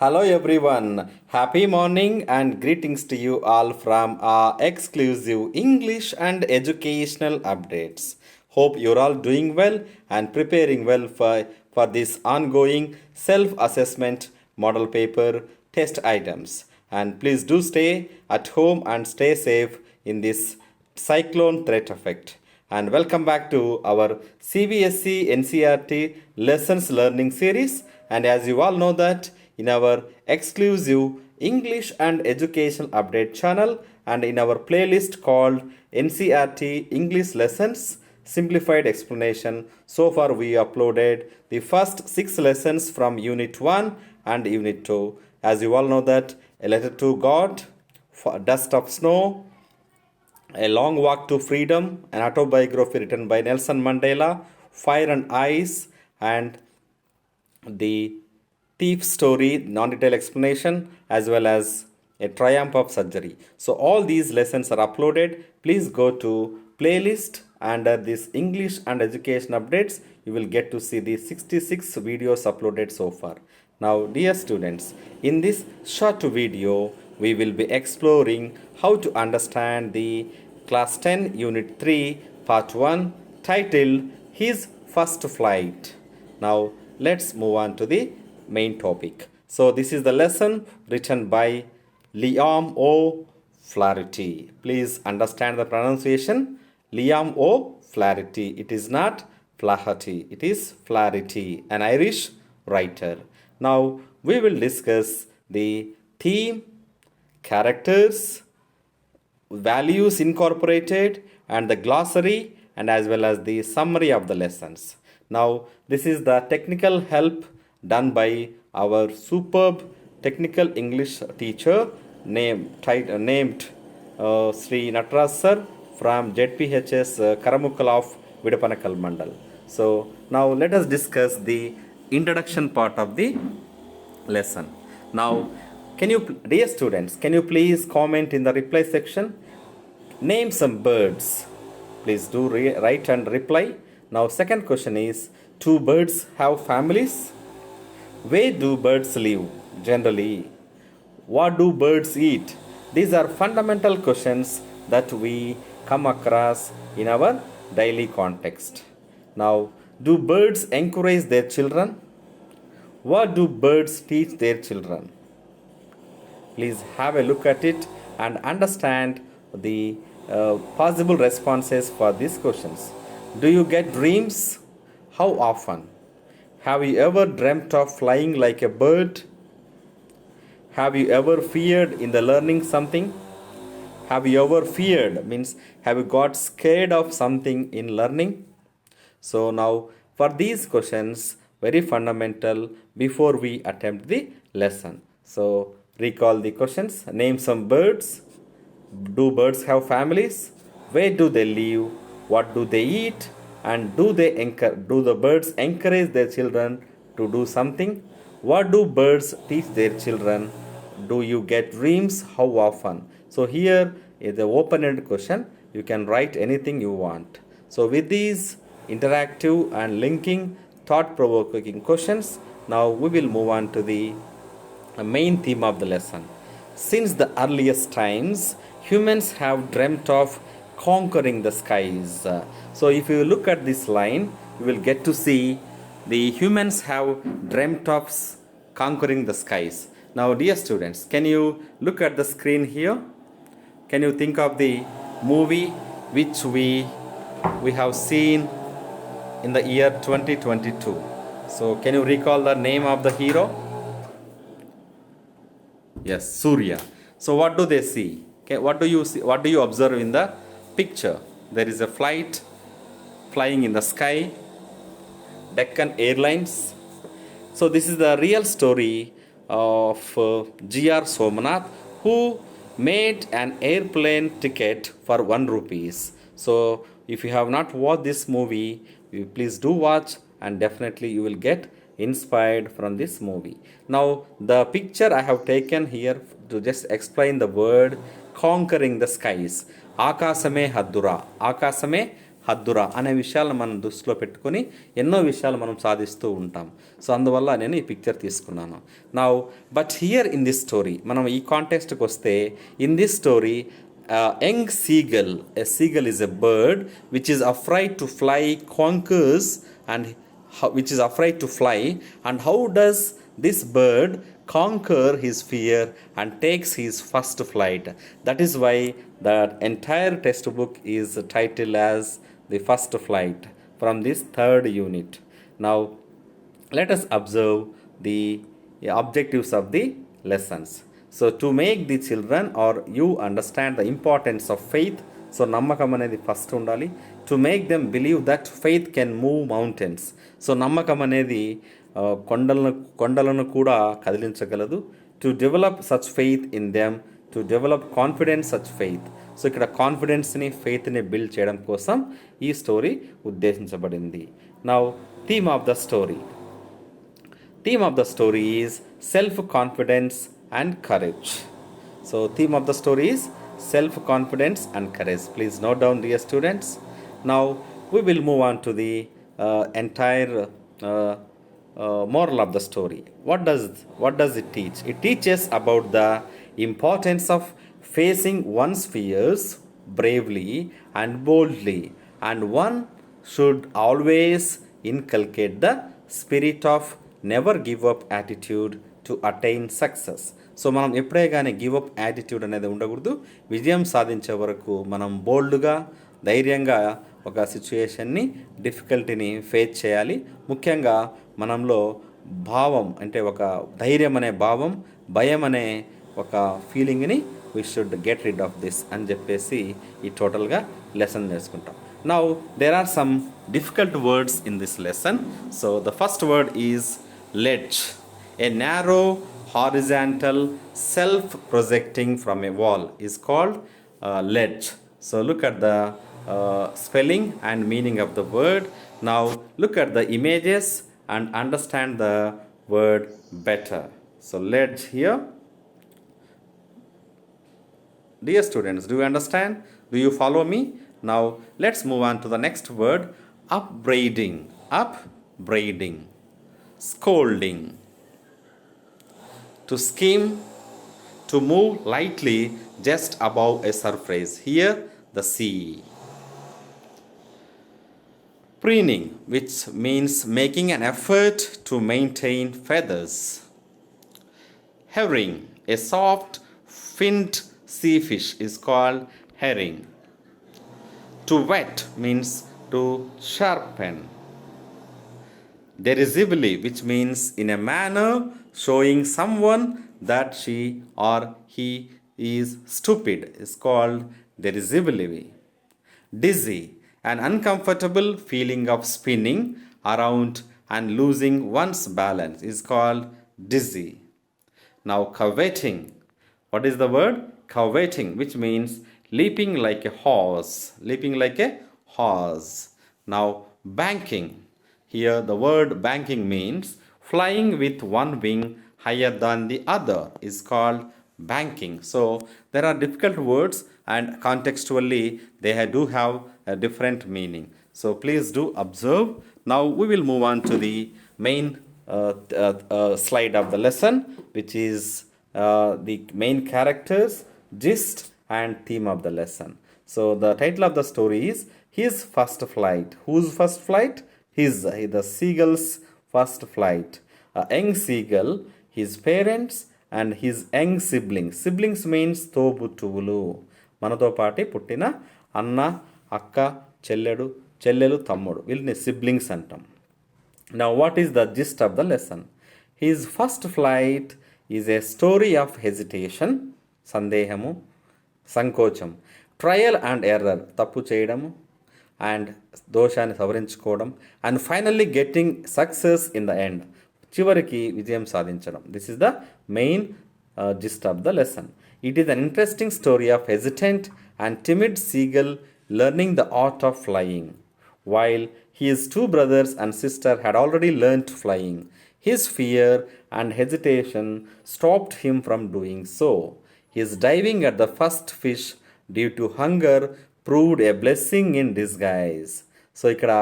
Hello everyone. Happy morning and greetings to you all from our exclusive English and educational updates. Hope you're all doing well and preparing well for this ongoing self-assessment model paper test items. And please do stay at home and stay safe in this cyclone threat effect. And welcome back to our CBSE NCRT lessons learning series. And as you all know that in our exclusive English and Education Update channel and in our playlist called NCRT English Lessons Simplified Explanation. So far we uploaded the first 6 lessons from Unit 1 and Unit 2. As you all know that A Letter to God, Dust of Snow, A Long Walk to Freedom, an autobiography written by Nelson Mandela, Fire and Ice, and the thief story, non-detailed explanation, as well as a triumph of surgery. So all these lessons are uploaded. Please go to playlist under this English and education updates. You will get to see the 66 videos uploaded so far. Now, dear students, in this short video, we will be exploring how to understand the class 10 unit 3 part 1 titled His First Flight. Now, let's move on to the main topic. So this is the lesson written by Liam O. Flaherty. Please understand the pronunciation. Liam O. Flaherty. It is not Flaherty. It is Flaherty, an Irish writer. Now we will discuss the theme, characters, values incorporated, and the glossary, and as well as the summary of the lessons. Now this is the technical help done by our superb technical English teacher named Sri Nataraj sir from ZPHS Karamukkal of Vidapanakal Mandal. So now let us discuss the introduction part of the lesson. Now, dear students, can you please comment in the reply section? Name some birds. Please do write and reply. Now, second question is, do birds have families? Where do birds live generally? What do birds eat? These are fundamental questions that we come across in our daily context. Now, do birds encourage their children? What do birds teach their children? Please have a look at it and understand the possible responses for these questions. Do you get dreams? How often? Have you ever dreamt of flying like a bird? Have you ever feared in the learning something? Have you ever feared means have you got scared of something in learning? So now for these questions, very fundamental before we attempt the lesson. So recall the questions. Name some birds. Do birds have families? Where do they live? What do they eat? And do the birds encourage their children to do something? What do birds teach their children? Do you get dreams? How often? So here is the open-ended question. You can write anything you want. So with these interactive and linking thought-provoking questions, now we will move on to the main theme of the lesson. Since the earliest times, humans have dreamt of conquering the skies. So if you look at this line, you will get to see the humans have dreamt of conquering the skies. Now, dear students, can you look at the screen here? Can you think of the movie which we have seen in the year 2022? So can you recall the name of the hero? Yes, Surya. So what do they see? Okay, what do you see? What do you observe in the picture? There is a flight flying in the sky, Deccan Airlines. So this is the real story of G.R. Somanath, who made an airplane ticket for 1 rupees. So if you have not watched this movie, please do watch, and definitely you will get inspired from this movie. Now the picture I have taken here to just explain the word conquering the skies. Akasame Haddura. Akasame Haddura అనే విషయాలను మనం దృష్టిలో పెట్టుకొని ఎన్నో విషయాలు మనం సాధిస్తూ ఉంటాం. సో అందువల్ల నేను ఈ పిక్చర్ తీసుకున్నాను. Now but here in this story, మనం ఈ కాంటెక్స్ట్కి వస్తే, in this story young seagull, a seagull is a bird which is afraid to fly, conquers, and which is afraid to fly. And how does this bird conquer his fear and takes his first flight? That is why the entire textbook is titled as the first flight from this third unit. Now let us observe the objectives of the lessons. So to make the children or you understand the importance of faith, so నమ్మకం అనేది first ఉండాలి. To make them believe that faith can move mountains. So నమ్మకం అనేది కొండలను కూడా కదిలించగలదు. To develop such faith in them, to develop confidence such faith. So ఇక్కడ కాన్ఫిడెన్స్ని, ఫెయిత్ని బిల్డ్ చేయడం కోసం ఈ స్టోరీ ఉద్దేశించబడింది. Now theme of the story. Theme of the story is self-confidence and courage. So theme of the story is self-confidence and courage. Please note down, dear students. Now we will move on to the entire moral of the story. What does it teach? It teaches about the importance of facing one's fears bravely and boldly, and one should always inculcate the spirit of never give up attitude to attain success. So మనం ఎప్పుడే కానీ give up attitude అనేది ఉండకూడదు. విజయం సాధించే వరకు మనం బోల్డ్గా, ధైర్యంగా ఒక సిచ్యుయేషన్ని, డిఫికల్టీని ఫేస్ చేయాలి. ముఖ్యంగా మనంలో భావం అంటే ఒక ధైర్యం అనే భావం, భయం అనే ఒక ఫీలింగ్ని we should get rid of this అని చెప్పేసి ఈ టోటల్గా లెసన్ నేర్చుకుంటాం. Now there are some difficult words in this lesson. So the first word is ledge, a narrow horizontal self-projecting from a wall is called ledge. So look at the spelling and meaning of the word. Now look at the images and understand the word better. So ledge here. Dear students, do you understand? Do you follow me? Now let's move on to the next word, upbraiding. Upbraiding, scolding, to skim, to move lightly just above a surface, here the sea. Preening, which means making an effort to maintain feathers. Herring, a soft finned sea fish, is called herring. To whet means to sharpen. Derisively, which means in a manner showing someone that she or he is stupid, is called derisively. Dizzy, an uncomfortable feeling of spinning around and losing one's balance, is called dizzy. Now coveting. What is the word? Coveting, which means leaping like a horse. Leaping like a horse. Now banking. Here the word banking means flying with one wing higher than the other, is called banking. So there are difficult words and contextually they do have a different meaning. So please do observe. Now we will move on to the main slide of the lesson, which is the main characters, gist and theme of the lesson. So the title of the story is His First Flight. Whose first flight? The seagull's first flight. A young seagull, his parents and his young siblings. Siblings means తోబుట్టువులు, మనతో పాటి పుట్టిన అన్న, అక్క, చెల్లెలు, తమ్ముడు, వీళ్ళని siblings అంటాం. Now what is the gist of the lesson? His first flight is a story of hesitation, సందేహము, సంకోచం, ట్రయల్ అండ్ ఎర్రర్, తప్పు చేయడము అండ్ దోషాన్ని సవరించుకోవడం, and finally getting success in the end, చివరికి విజయం సాధించడం. This is the main gist of the lesson. It is an interesting story of hesitant and timid seagull learning the art of flying. While his two brothers and sister had already learnt flying, his fear and hesitation stopped him from doing so. His diving at the first fish due to hunger proved a blessing in disguise. So ఇక్కడ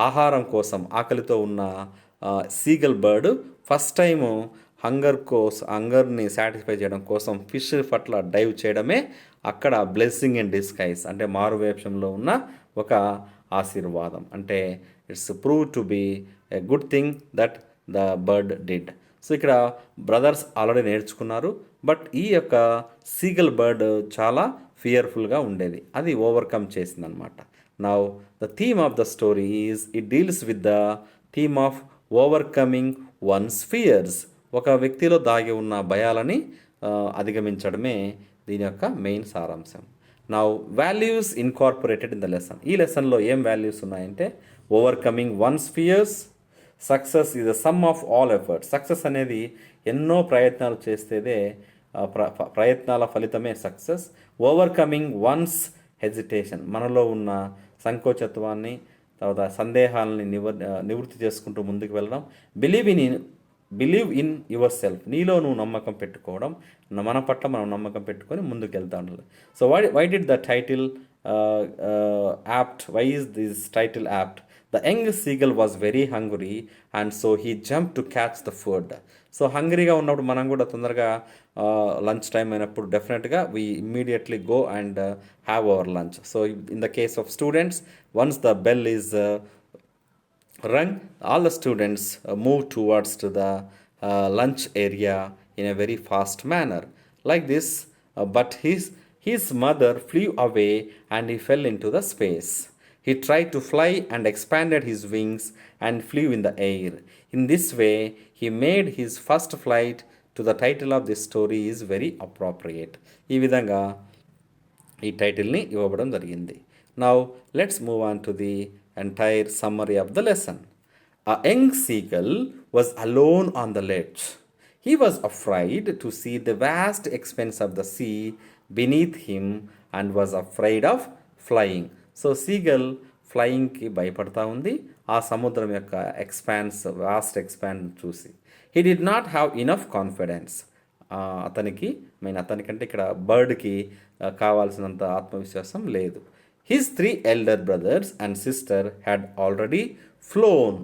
ఆహారం కోసం ఆకలితో ఉన్న seagull bird first time హంగర్ని satisfy చేయడం కోసం fish పట్ల dive చేయడమే అక్కడ బ్లెస్సింగ్ ఇన్ డిస్గైజ్ అంటే మారువేషంలో ఉన్న ఒక ఆశీర్వాదం. అంటే it's prove to be a good thing that the bird did. So ఇక్కడ బ్రదర్స్ ఆల్రెడీ నేర్చుకున్నారు, బట్ ఈ యొక్క సీగల్ బర్డ్ చాలా ఫియర్ఫుల్గా ఉండేది, అది ఓవర్కమ్ చేసిందనమాట. Now the theme of the story is it deals with the theme of overcoming once fears. ఒక వ్యక్తిలో దాగి ఉన్న భయాలని అధిగమించడమే దీని యొక్క మెయిన్ సారాంశం. Now values incorporated in the lesson. ఈ లెసన్లో ఏం వాల్యూస్ ఉన్నాయంటే overcoming once fears, success is the sum of all efforts. Success అనేది ఎన్నో ప్రయత్నాలు చేస్తేదే ప్రయత్నాల ఫలితమే సక్సెస్. ఓవర్కమింగ్ వన్స్ హెజిటేషన్, మనలో ఉన్న సంకోచత్వాన్ని తర్వాత సందేహాలని నివృత్తి చేసుకుంటూ ముందుకు వెళ్ళడం. బిలీవ్ ఇన్ యువర్ సెల్ఫ్, నీలో నువ్వు నమ్మకం పెట్టుకోవడం, మన పట్ల మనం నమ్మకం పెట్టుకొని ముందుకు వెళ్తాం. So why did the title apt, why is this title apt? The young seagull was very hungry and so he jump to catch the food. So హంగ్రీగా ఉన్నప్పుడు మనం కూడా తొందరగా లంచ్ టైం అయినప్పుడు డెఫినెట్గా we immediately go and have our lunch. So in the case of students, once the bell is rung, all the students move towards to the lunch area in a very fast manner. Like this, but his mother flew away and he fell into the space. He tried to fly and expanded his wings and flew in the air. In this way, he made his first flight. To the title of this story is very appropriate. ఈ విధంగా ఈ టైటిల్ని ఇవ్వబడం జరిగింది. Now let's move on to the entire summary of the lesson. A young seagull was alone on the ledge. He was afraid to see the vast expanse of the sea beneath him and was afraid of flying. So seagull ఫ్లయింగ్కి భయపడతా ఉంది ఆ సముద్రం యొక్క vast expanse చూసి. He did not have enough confidence. అతనికంటే ఇక్కడ బర్డ్కి కావాల్సినంత ఆత్మవిశ్వాసం లేదు. His 3 elder brothers and sister had already flown.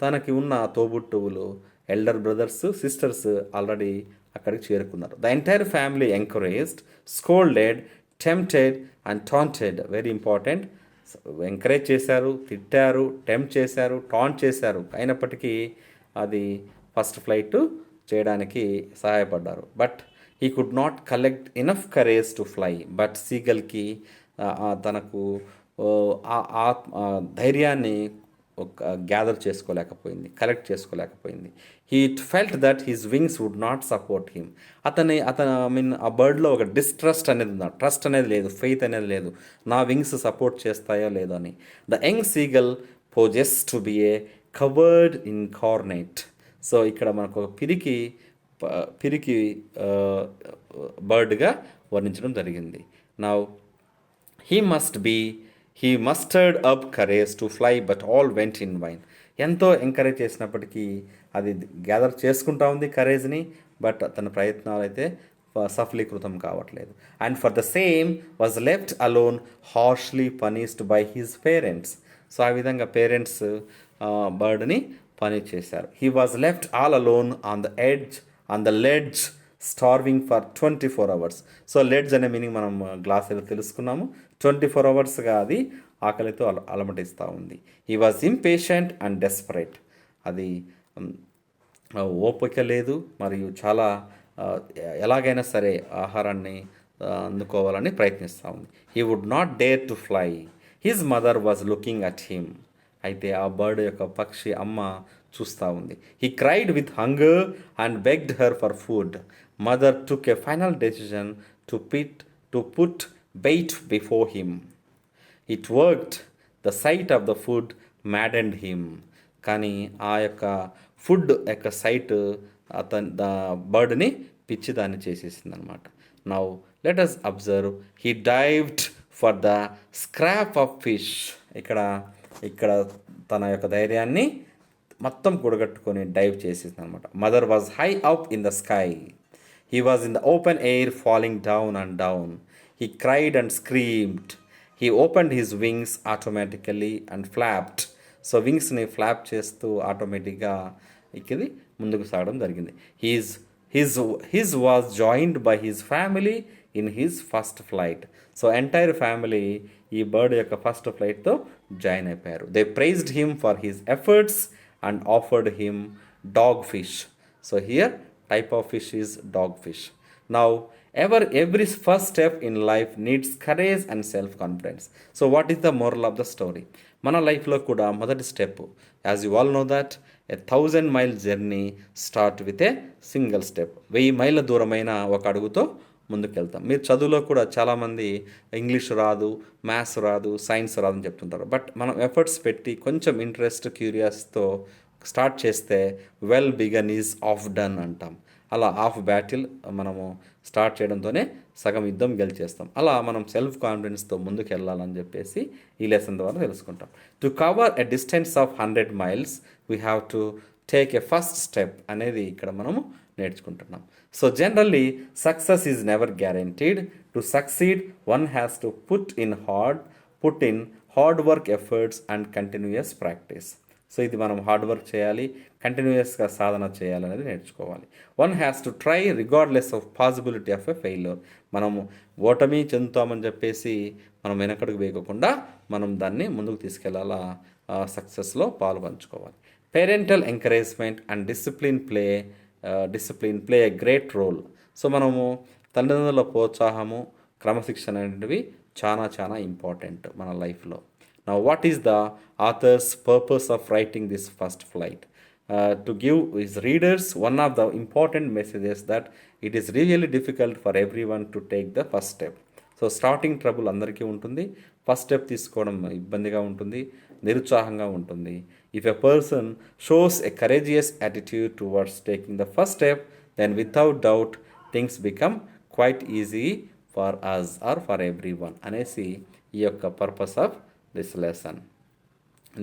తనకి ఉన్న తోబుట్టువులు ఎల్డర్ బ్రదర్స్ సిస్టర్స్ ఆల్రెడీ అక్కడికి చేరుకున్నారు. The entire family encouraged, scolded, tempted and టాంటెడ్. Very important. Encourage చేశారు, తిట్టారు, టెంప్ట్ చేశారు, టాంట్ చేశారు. అయినప్పటికీ అది ఫస్ట్ ఫ్లైట్ చేయడానికి సహాయపడ్డారు. But he could not collect enough courage to fly. But సీగల్కి తనకు ధైర్యాన్ని గ్యాదర్ చేసుకోలేకపోయింది, కలెక్ట్ చేసుకోలేకపోయింది. He felt that his wings would not support him. ఆ బర్డ్లో ఒక డిస్ట్రస్ట్ అనేది ఉంది, ట్రస్ట్ అనేది లేదు, ఫెయిత్ అనేది లేదు, నా వింగ్స్ సపోర్ట్ చేస్తాయో లేదో అని. The young seagull poses to be A covered incarnate. So ఇక్కడ మనకు ఒక పిరికి బర్డ్గా వర్ణించడం జరిగింది. Now he mustard up courage to fly but all went in wine. ఎంతో ఎంకరేజ్ చేసినప్పటికీ అది గ్యాదర్ చేసుకుంటా ఉంది కరేజ్ని, బట్ తన ప్రయత్నాలు అయితే సఫలీకృతం కావట్లేదు. And for the same was left alone harshly punished by his parents. So ఆ విధంగా పేరెంట్స్ బర్డ్ని పనిష్ చేశారు. He was left all alone on the ledge starving for 24 hours. So ledge అనే మీనింగ్ మనం గ్లాసులో తెలుసుకున్నాము. 24 hours అది ఆకలితో అలమటిస్తూ ఉంది. He was impatient and desperate. అది ఓపిక లేదు మరియు చాలా ఎలాగైనా సరే ఆహారాన్ని అందుకోవాలని ప్రయత్నిస్తూ ఉంది. He would not dare to fly. His mother was looking at him. అయితే ఆ బర్డ్ యొక్క పక్షి అమ్మ చూస్తూ ఉంది. He cried with hunger and begged her for food. Mother took a final decision to put bait before him. It worked. The sight of the food maddened him. కానీ ఆ యొక్క ఫుడ్ యొక్క సైట్ ద బర్డ్ని పిచ్చిదాన్ని చేసేసింది అనమాట. Now let us observe. He dived for the scrap of fish. ఇక్కడ తన యొక్క ధైర్యాన్ని మొత్తం కూడగట్టుకొని డైవ్ చేసేసింది అనమాట. Mother was high up in the sky. He was in the open air falling down and down. He cried and screamed. He opened his wings automatically and flapped. So వింగ్స్ని flap చేస్తూ ఆటోమేటిక్గా ఇది ముందుకు సాగడం జరిగింది. He's his his was joined by his family in his first flight. So entire family ఈ bird యొక్క first ఫ్లైట్తో జాయిన్ అయిపోయారు. They praised him for his efforts and offered him dog fish. So here type of fish is dogfish. Now, every first step in life needs courage and self-confidence. So, what is the moral of the story? మన లైఫ్లో కూడా మొదటి step, as you all know that a 1000-mile journey start with a single step. 1000 మైళ్ళ దూరమైన ఒక అడుగుతో ముందుకెళ్తాం. మీరు చదువులో కూడా చాలామంది ఇంగ్లీష్ రాదు, మ్యాథ్స్ రాదు, సైన్స్ రాదు అని చెప్తుంటారు. బట్ మనం ఎఫర్ట్స్ పెట్టి కొంచెం ఇంట్రెస్ట్, క్యూరియాస్తో స్టార్ట్ చేస్తే well began is of done అంటాం. అలా ఆఫ్ బ్యాటిల్ మనము స్టార్ట్ చేయడంతోనే సగం యుద్ధం గెలిచేస్తాం. అలా మనం సెల్ఫ్ కాన్ఫిడెన్స్తో ముందుకు వెళ్ళాలని చెప్పేసి ఈ లెసన్ ద్వారా తెలుసుకుంటాం. To cover a distance of 100 miles we have to take a first step అనేది ఇక్కడ మనము నేర్చుకుంటున్నాం. So generally success is never guaranteed. To succeed one has to put in hard work, efforts and continuous practice. So ఇది మనం hard work చేయాలి, కంటిన్యూయస్గా సాధన చేయాలి అనేది నేర్చుకోవాలి. One has to try regardless of possibility of a failure. మనము ఓటమి చెందుతామని చెప్పేసి మనం వెనకడుగు వేయకుండా మనం దాన్ని ముందుకు తీసుకెళ్లాలా, సక్సెస్లో పాలు పంచుకోవాలి. Parental encouragement and discipline play a great role. So మనము తల్లిదండ్రుల ప్రోత్సాహము, క్రమశిక్షణ అనేటివి చాలా చాలా ఇంపార్టెంట్ మన లైఫ్లో. Now, what is the author's purpose of writing this first flight? To give his readers one of the important messages that it is really difficult for everyone to take the first step. So starting trouble అందరికీ ఉంటుంది. First step తీసుకోవడం ఇబ్బందిగా ఉంటుంది, నిరుత్సాహంగా ఉంటుంది. If a person shows a courageous attitude towards taking the first step, then without doubt things become quite easy for us or for everyone అనేసి ఈ యొక్క purpose of this lesson.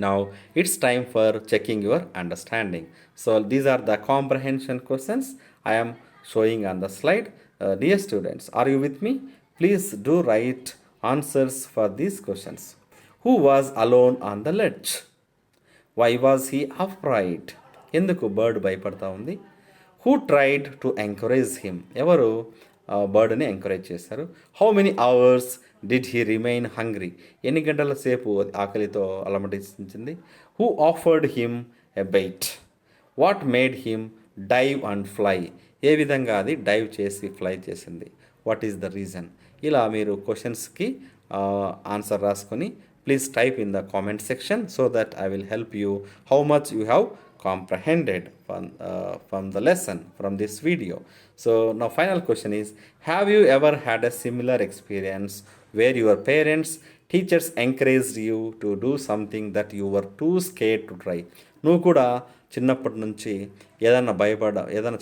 Now it's time for checking your understanding. So these are the comprehension questions I am showing on the slide. Dear students, are you with me? Please do write answers for these questions. Who was alone on the ledge? Why was he afraid? ఎందుకు bird భయపడతా ఉంది? Who tried to encourage him? ఎవరు బర్డ్ని encourage చేశారు? How many hours did he remain hungry? ఎన్ని గంటల సేపు ఆకలితో అలమటించింది? Who offered him a bite? What made him dive and fly? ఏ విధంగా అది డైవ్ చేసి ఫ్లై చేసింది? What is the reason? ఇలా మీరు క్వశ్చన్స్కి ఆన్సర్ రాసుకొని please type in the comment section so that I will help you how much you have comprehended from the lesson from this video. So now final question is, have you ever had a similar experience where your parents, teachers encouraged you to do something that you were too scared to try? నువ్వు కూడా చిన్నప్పటి నుంచి ఏదైనా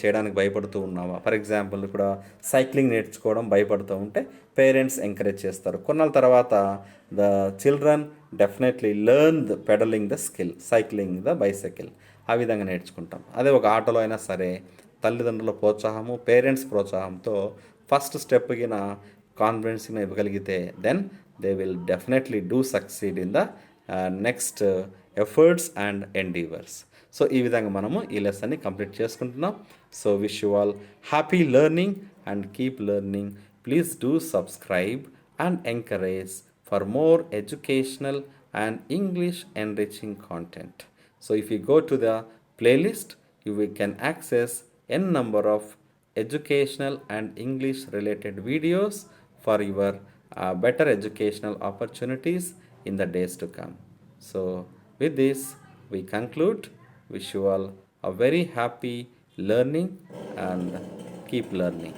చేయడానికి భయపడుతూ ఉన్నావా? For example ఇక్కడ cycling నేర్చుకోవడం భయపడుతూ ఉంటే పేరెంట్స్ ఎంకరేజ్ చేస్తారు. కొన్నాళ్ళ తర్వాత the children definitely learn the peddling the skill, cycling the bicycle. ఆ విధంగా నేర్చుకుంటాం. అదే ఒక ఆటోలో అయినా సరే తల్లిదండ్రుల ప్రోత్సాహము, పేరెంట్స్ ప్రోత్సాహంతో ఫస్ట్ స్టెప్కిన కాన్ఫిడెన్స్ని ఇవ్వగలిగితే then they will definitely do succeed in the next efforts and endeavours. So ఈ విధంగా మనము ఈ లెసన్ని కంప్లీట్ చేసుకుంటున్నాం. So wish you all happy learning and keep learning. Please do subscribe and encourage for more educational and English enriching content. So if you go to the playlist, you can access n number of educational and English related videos for your better educational opportunities in the days to come. So with this, we conclude. Wish you all a very happy learning and keep learning.